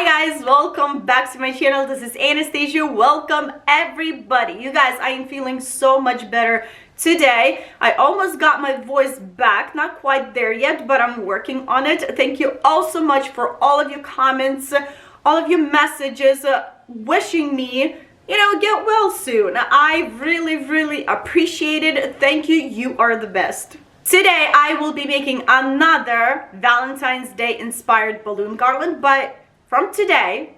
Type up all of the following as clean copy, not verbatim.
guys, welcome back to my channel. This is Anastasia. Welcome everybody. You guys, I am feeling so much better today. I almost got my voice back, not quite there yet, but I'm working on it. Thank you all so much for all of your comments, all of your messages, wishing me, get well soon. I really appreciate it. Thank you. You are the best. Today I will be making another Valentine's Day inspired balloon garland, but from today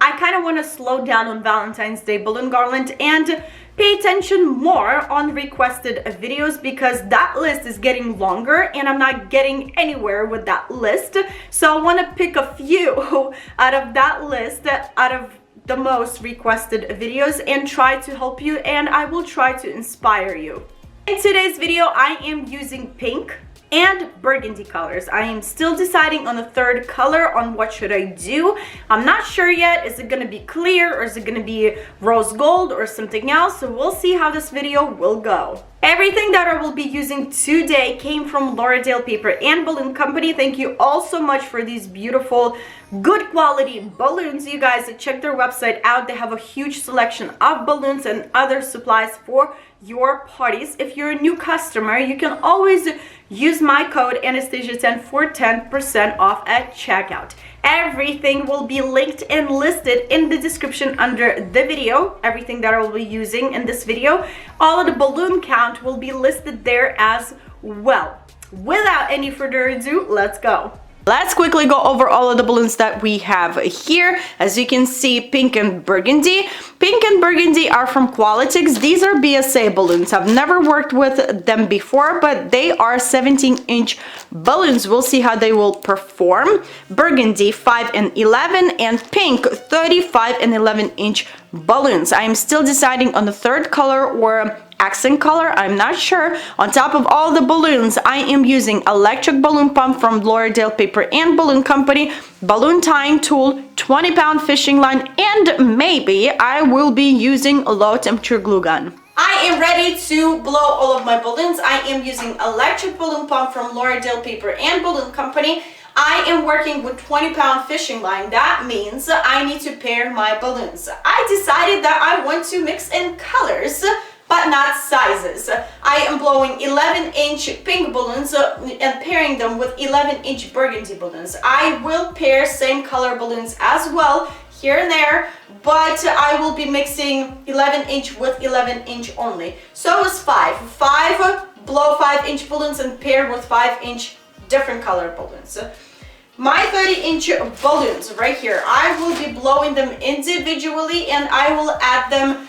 I kind of want to slow down on Valentine's Day balloon garland and pay attention more on requested videos, because that list is getting longer and I'm not getting anywhere with that list. So I want to pick a few out of that list, out of the most requested videos, and try to help you, and I will try to inspire you. In today's video, I am using pink and burgundy colors. I am still deciding on a third color on what should I do. I'm not sure yet. Is it gonna be clear, or is it gonna be rose gold or something else? So we'll see how this video will go. Everything that I will be using today came from Garland Paper and Balloon Company. Thank you all so much for these beautiful, good quality balloons. You guys, check their website out. They have a huge selection of balloons and other supplies for your parties. If you're a new customer, you can always use my code Anastasia10 for 10% off at checkout. Everything will be linked and listed in the description under the video. Everything that I will be using in this video, all of the balloon count will be listed there as well. Without any further ado, let's go. Let's quickly go over all of the balloons that we have here. As you can see, pink and burgundy. Pink and burgundy are from Qualitix. These are BSA balloons. I've never worked with them before, but they are 17-inch balloons. We'll see how they will perform. Burgundy 5 and 11, and pink 35 and 11-inch balloons. I am still deciding on the third color or accent color. I'm not sure. On top of all the balloons, I am using electric balloon pump from Garland Paper and Balloon Company, balloon tying tool, 20-pound fishing line, and maybe I will be using a low temperature glue gun. I am ready to blow all of my balloons. I am using electric balloon pump from Garland Paper and Balloon Company. I am working with 20-pound fishing line. That means I need to pair my balloons. I decided that I want to mix in colors, but not sizes. I am blowing 11-inch pink balloons and pairing them with 11-inch burgundy balloons. I will pair same color balloons as well here and there, but I will be mixing 11-inch with 11-inch only. So it's 5 blow 5-inch balloons and paired with 5-inch different color balloons. My 30-inch balloons right here, I will be blowing them individually, and I will add them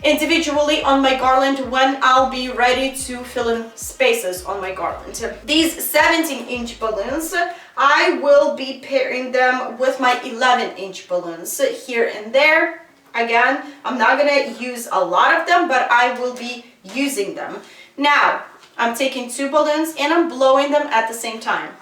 individually on my garland when I'll be ready to fill in spaces on my garland. These 17-inch balloons, I will be pairing them with my 11-inch balloons here and there. Again, I'm not gonna use a lot of them, but I will be using them. Now, I'm taking 2 balloons and I'm blowing them at the same time.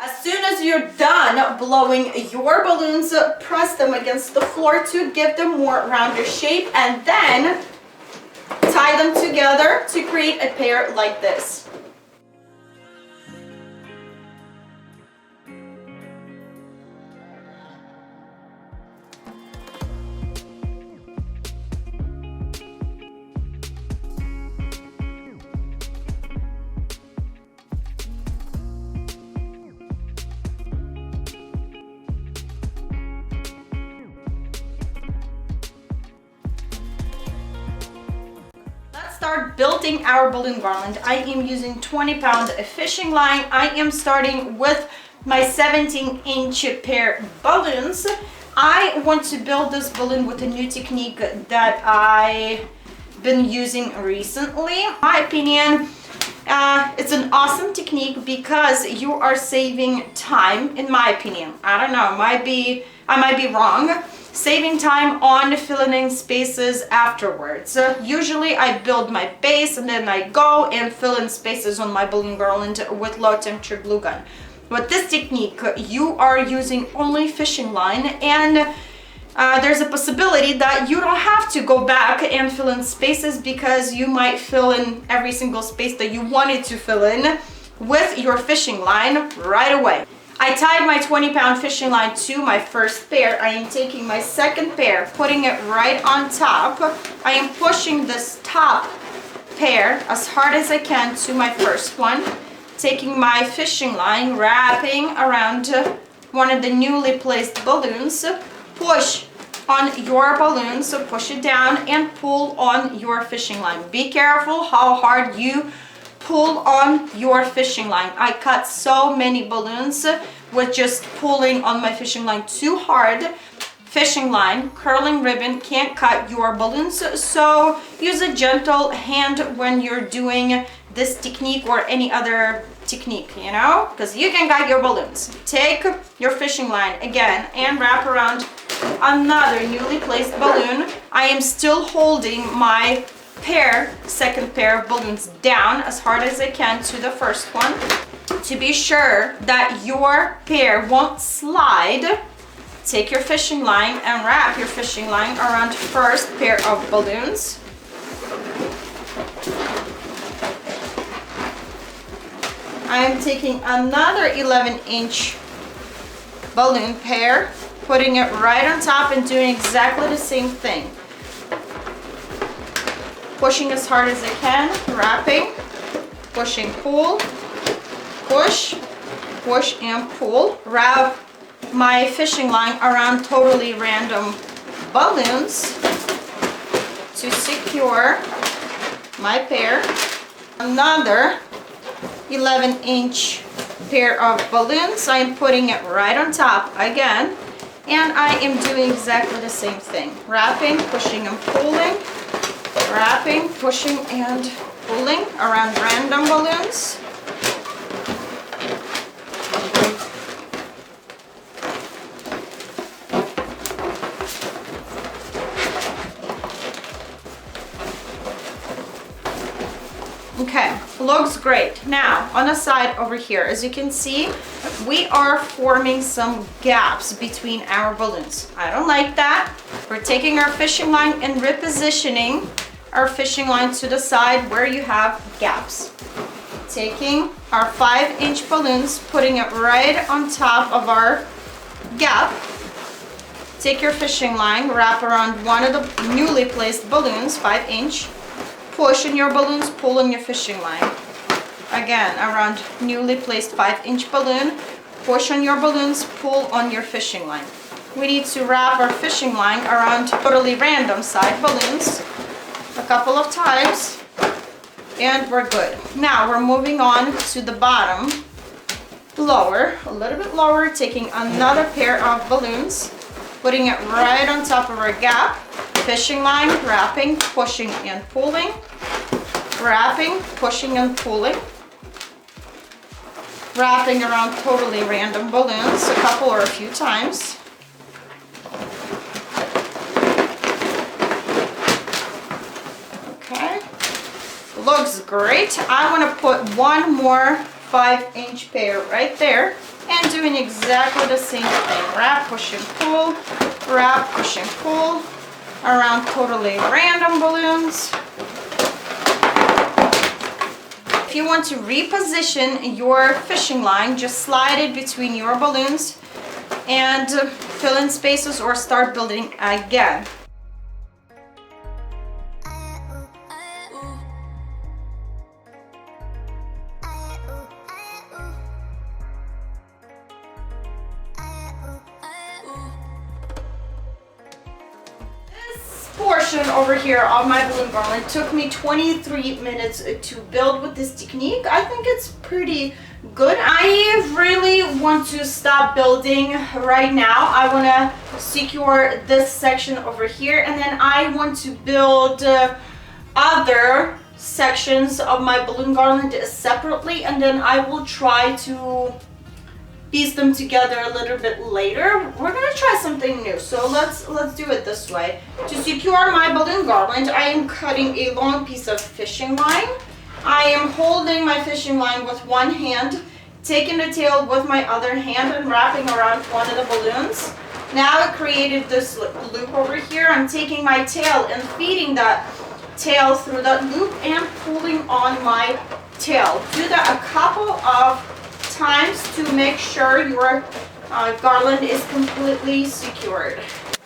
As soon as you're done blowing your balloons, press them against the floor to give them more rounder shape, and then tie them together to create a pair like this. Start building our balloon garland. I am using 20-pound fishing line. I am starting with my 17-inch pair balloons. I want to build this balloon with a new technique that I've been using recently. In my opinion, it's an awesome technique because you are saving time, in my opinion. I don't know, I might be wrong. Saving time on filling in spaces afterwards. Usually I build my base and then I go and fill in spaces on my balloon garland with low temperature glue gun. With this technique, you are using only fishing line, and there's a possibility that you don't have to go back and fill in spaces, because you might fill in every single space that you wanted to fill in with your fishing line right away. I tied my 20-pound fishing line to my first pair. I am taking my second pair, putting it right on top. I am pushing this top pair as hard as I can to my first one. Taking my fishing line, wrapping around one of the newly placed balloons. Push on your balloon, so push it down and pull on your fishing line. Be careful how hard you pull on your fishing line. I cut so many balloons with just pulling on my fishing line too hard. Fishing line, curling ribbon can't cut your balloons, so use a gentle hand when you're doing this technique or any other technique, you know, because you can cut your balloons. Take your fishing line again and wrap around another newly placed balloon. I am still holding my second pair of balloons down as hard as I can to the first one. To be sure that your pair won't slide, take your fishing line and wrap your fishing line around first pair of balloons. I am taking another 11-inch balloon pair, putting it right on top and doing exactly the same thing. Pushing as hard as I can, wrapping, pushing, pull, push, push and pull. Wrap my fishing line around totally random balloons to secure my pair. Another 11-inch pair of balloons. I am putting it right on top again, and I am doing exactly the same thing. Wrapping, pushing and pulling. Wrapping, pushing and pulling around random balloons. Okay, looks great. Now on the side over here, as you can see, we are forming some gaps between our balloons. I don't like that. We're taking our fishing line and repositioning our fishing line to the side where you have gaps. Taking our 5-inch balloons, putting it right on top of our gap. Take your fishing line, wrap around one of the newly placed balloons, 5-inch. Push in your balloons, pull on your fishing line. Again, around newly placed 5-inch balloon, push on your balloons, pull on your fishing line. We need to wrap our fishing line around totally random side balloons a couple of times, and we're good. Now we're moving on to the bottom, lower, a little bit lower, taking another pair of balloons, putting it right on top of our gap. Fishing line, wrapping, pushing and pulling, wrapping, pushing and pulling, wrapping around totally random balloons a couple or a few times. Okay, looks great. I want to put one more 5-inch pair right there and doing exactly the same thing. Wrap, push and pull, wrap, push and pull around totally random balloons. If you want to reposition your fishing line, just slide it between your balloons and fill in spaces or start building again. Portion over here of my balloon garland took me 23 minutes to build with this technique. I think it's pretty good. I really want to stop building right now. I want to secure this section over here, and then I want to build other sections of my balloon garland separately, and then I will try to piece them together a little bit later. We're gonna try something new, so let's do it this way. To secure my balloon garland, I am cutting a long piece of fishing line. I am holding my fishing line with one hand, taking the tail with my other hand and wrapping around one of the balloons. Now I created this loop over here. I'm taking my tail and feeding that tail through that loop and pulling on my tail. Do that a couple of times to make sure your garland is completely secured.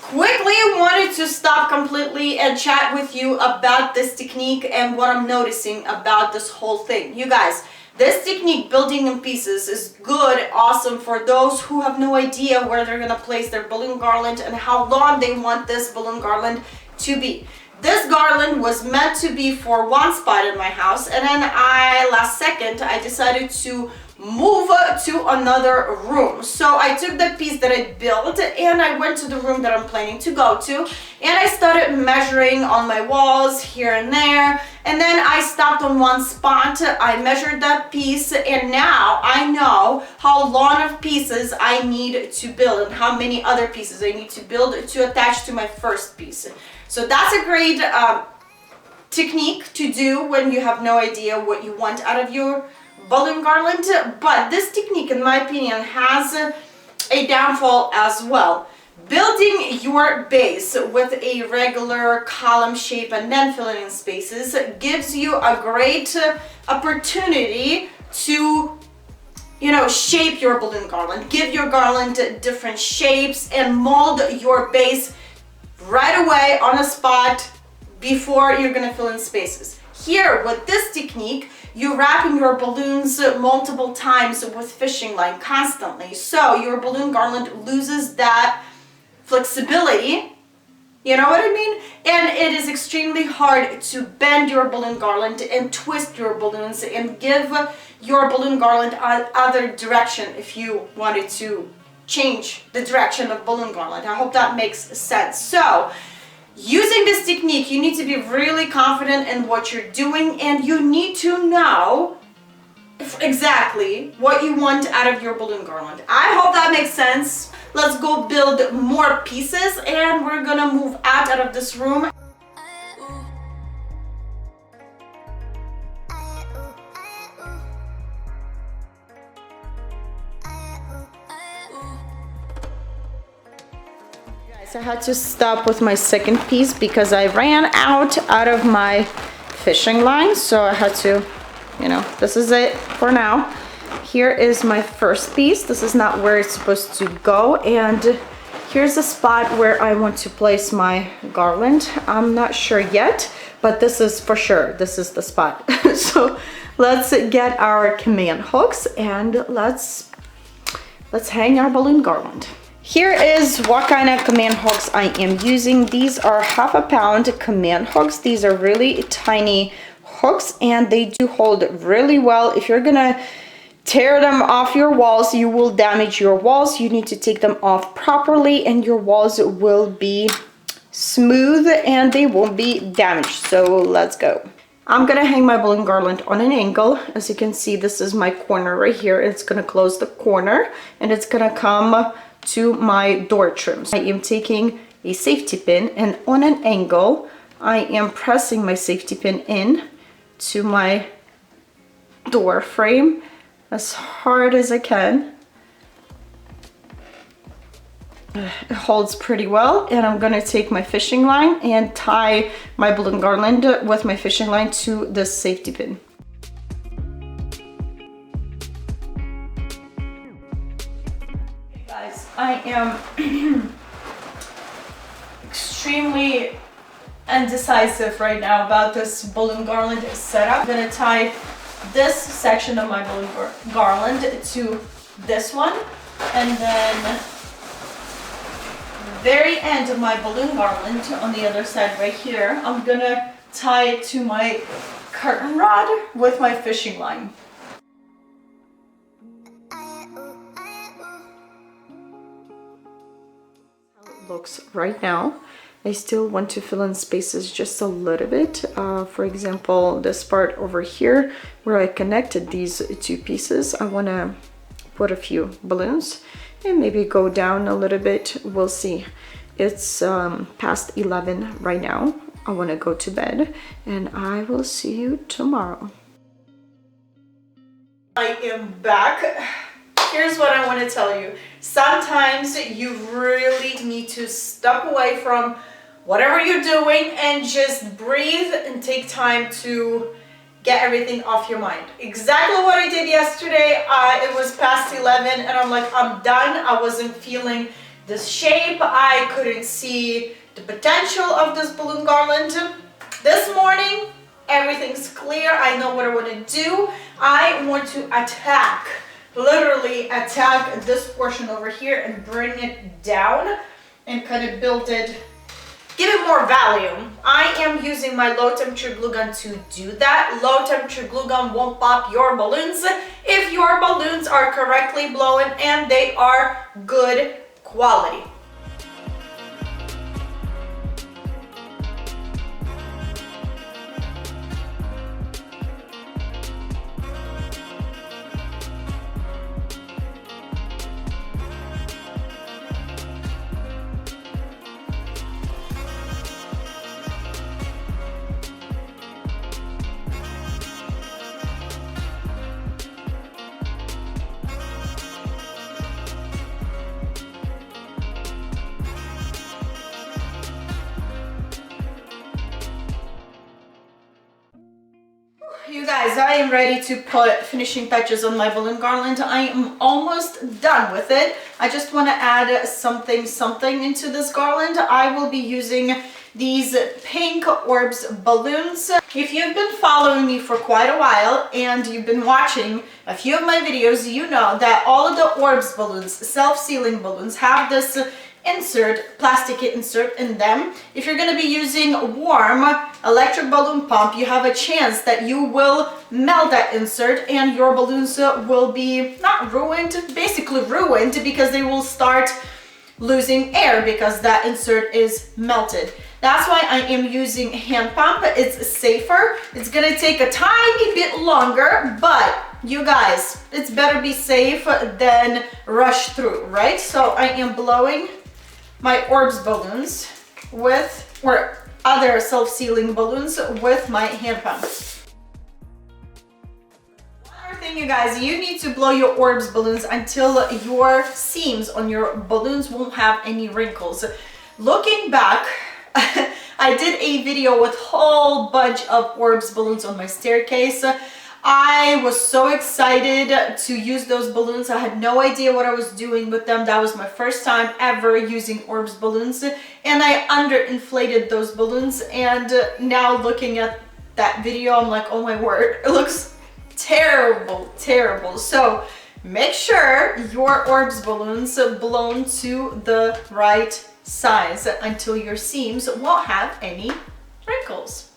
Quickly wanted to stop completely and chat with you about this technique and what I'm noticing about this whole thing. You guys, this technique, building in pieces, is good, awesome for those who have no idea where they're gonna place their balloon garland and how long they want this balloon garland to be. This garland was meant to be for one spot in my house, and then last second, I decided to move to another room. So I took the piece that I built and I went to the room that I'm planning to go to, and I started measuring on my walls here and there, and then I stopped on one spot. I measured that piece, and now I know how long of pieces I need to build and how many other pieces I need to build to attach to my first piece. So that's a great technique to do when you have no idea what you want out of your balloon garland. But this technique, in my opinion, has a downfall as well. Building your base with a regular column shape and then filling in spaces gives you a great opportunity to, you know, shape your balloon garland, give your garland different shapes, and mold your base right away on a spot before you're gonna fill in spaces. Here, with this technique, you're wrapping your balloons multiple times with fishing line constantly, so your balloon garland loses that flexibility, you know what I mean? And it is extremely hard to bend your balloon garland and twist your balloons and give your balloon garland other direction if you wanted to change the direction of balloon garland. I hope that makes sense. So using this technique, you need to be really confident in what you're doing, and you need to know exactly what you want out of your balloon garland. I hope that makes sense. Let's go build more pieces, and we're gonna move out of this room. I had to stop with my second piece because I ran out of my fishing line, so I had to, you know, this is it for now. Here is my first piece. This is not where it's supposed to go, and here's the spot where I want to place my garland. I'm not sure yet, but this is for sure, this is the spot. So let's get our command hooks and let's hang our balloon garland. Here is what kind of command hooks I am using. These are 1/2 pound command hooks. These are really tiny hooks, and they do hold really well. If you're gonna tear them off your walls, you will damage your walls. You need to take them off properly, and your walls will be smooth and they won't be damaged. So let's go. I'm gonna hang my balloon garland on an angle. As you can see, this is my corner right here. It's gonna close the corner, and it's gonna come to my door trims. I am taking a safety pin, and on an angle I am pressing my safety pin in to my door frame as hard as I can. It holds pretty well, and I'm gonna take my fishing line and tie my balloon garland with my fishing line to this safety pin. I am extremely indecisive right now about this balloon garland setup. I'm gonna tie this section of my balloon garland to this one, and then the very end of my balloon garland on the other side right here, I'm gonna tie it to my curtain rod with my fishing line. Looks right now. I still want to fill in spaces just a little bit. For example, this part over here where I connected these two pieces, I want to put a few balloons and maybe go down a little bit. We'll see. It's past 11 right now. I want to go to bed, and I will see you tomorrow. I am back. Here's what I want to tell you. Sometimes you really need to step away from whatever you're doing and just breathe and take time to get everything off your mind. Exactly what I did yesterday. It was past 11 and I'm like, I'm done. I wasn't feeling this shape. I couldn't see the potential of this balloon garland. This morning, everything's clear. I know what I want to do. I want to attack, literally attack this portion over here and bring it down and kind of build it, give it more value. I am using my low temperature glue gun to do that. Low temperature glue gun won't pop your balloons if your balloons are correctly blown and they are good quality. You guys, I am ready to put finishing touches on my balloon garland. I am almost done with it. I just want to add something into this garland. I will be using these pink Orbz balloons. If you've been following me for quite a while and you've been watching a few of my videos, you know that all of the Orbz balloons, self-sealing balloons, have this insert, plastic insert in them. If you're going to be using warm electric balloon pump, you have a chance that you will melt that insert and your balloons will be not ruined, basically ruined, because they will start losing air because that insert is melted. That's why I am using hand pump. It's safer. It's gonna take a tiny bit longer, but you guys, it's better be safe than rush through, right? So I am blowing my Orbz balloons with, or other self-sealing balloons with my hand pump. One more thing, you guys, you need to blow your Orbz balloons until your seams on your balloons won't have any wrinkles. Looking back, I did a video with a whole bunch of Orbz balloons on my staircase. I was so excited to use those balloons. I had no idea what I was doing with them. That was my first time ever using Orbz balloons, and I underinflated those balloons. And now looking at that video, I'm like, oh my word, it looks terrible, terrible. So make sure your Orbz balloons are blown to the right size until your seams won't have any wrinkles.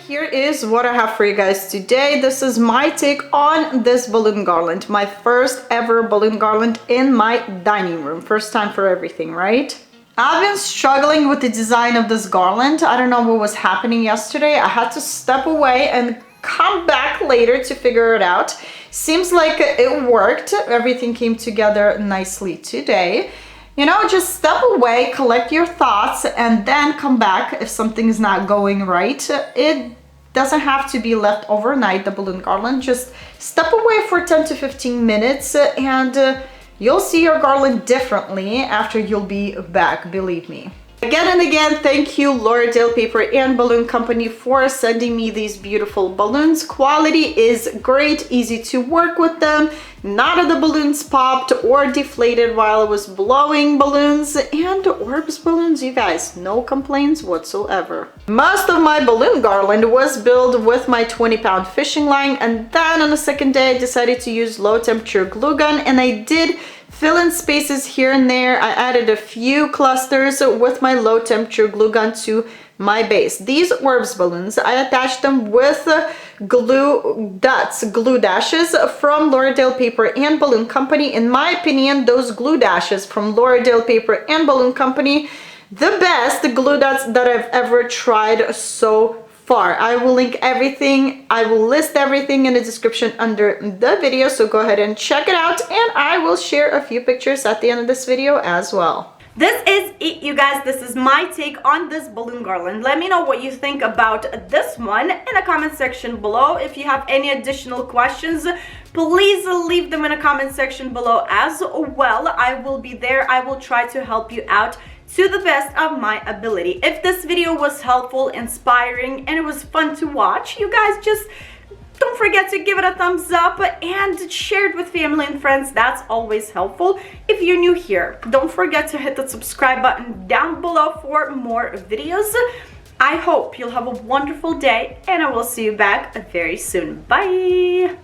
Here is what I have for you guys today. This is my take on this balloon garland. My first ever balloon garland in my dining room. First time for everything, right? I've been struggling with the design of this garland. I don't know what was happening yesterday. I had to step away and come back later to figure it out. Seems like it worked. Everything came together nicely today. You know, just step away, collect your thoughts, and then come back if something's not going right. It doesn't have to be left overnight, the balloon garland. Just step away for 10 to 15 minutes and you'll see your garland differently after you'll be back, believe me. Again and again, thank you Lauderdale Paper and Balloon Company for sending me these beautiful balloons. Quality is great, easy to work with them. None of the balloons popped or deflated while I was blowing balloons, and Orbz balloons, you guys, no complaints whatsoever. Most of my balloon garland was built with my 20-pound fishing line, and then on the second day I decided to use low temperature glue gun, and I did fill in spaces here and there. I added a few clusters with my low temperature glue gun to my base. These Orbz balloons, I attached them with glue dashes from Lauderdale Paper and Balloon Company. In my opinion, those glue dashes from Lauderdale Paper and Balloon Company, the best glue dots that I've ever tried so far. I will link everything, I will list everything in the description under the video, so go ahead and check it out, and I will share a few pictures at the end of this video as well. This is it, you guys. This is my take on this balloon garland. Let me know what you think about this one in the comment section below. If you have any additional questions, please leave them in the comment section below as well. I will be there. I will try to help you out to the best of my ability. If this video was helpful, inspiring, and it was fun to watch, you guys just don't forget to give it a thumbs up and share it with family and friends. That's always helpful. If you're new here, don't forget to hit the subscribe button down below for more videos. I hope you'll have a wonderful day, and I will see you back very soon. Bye!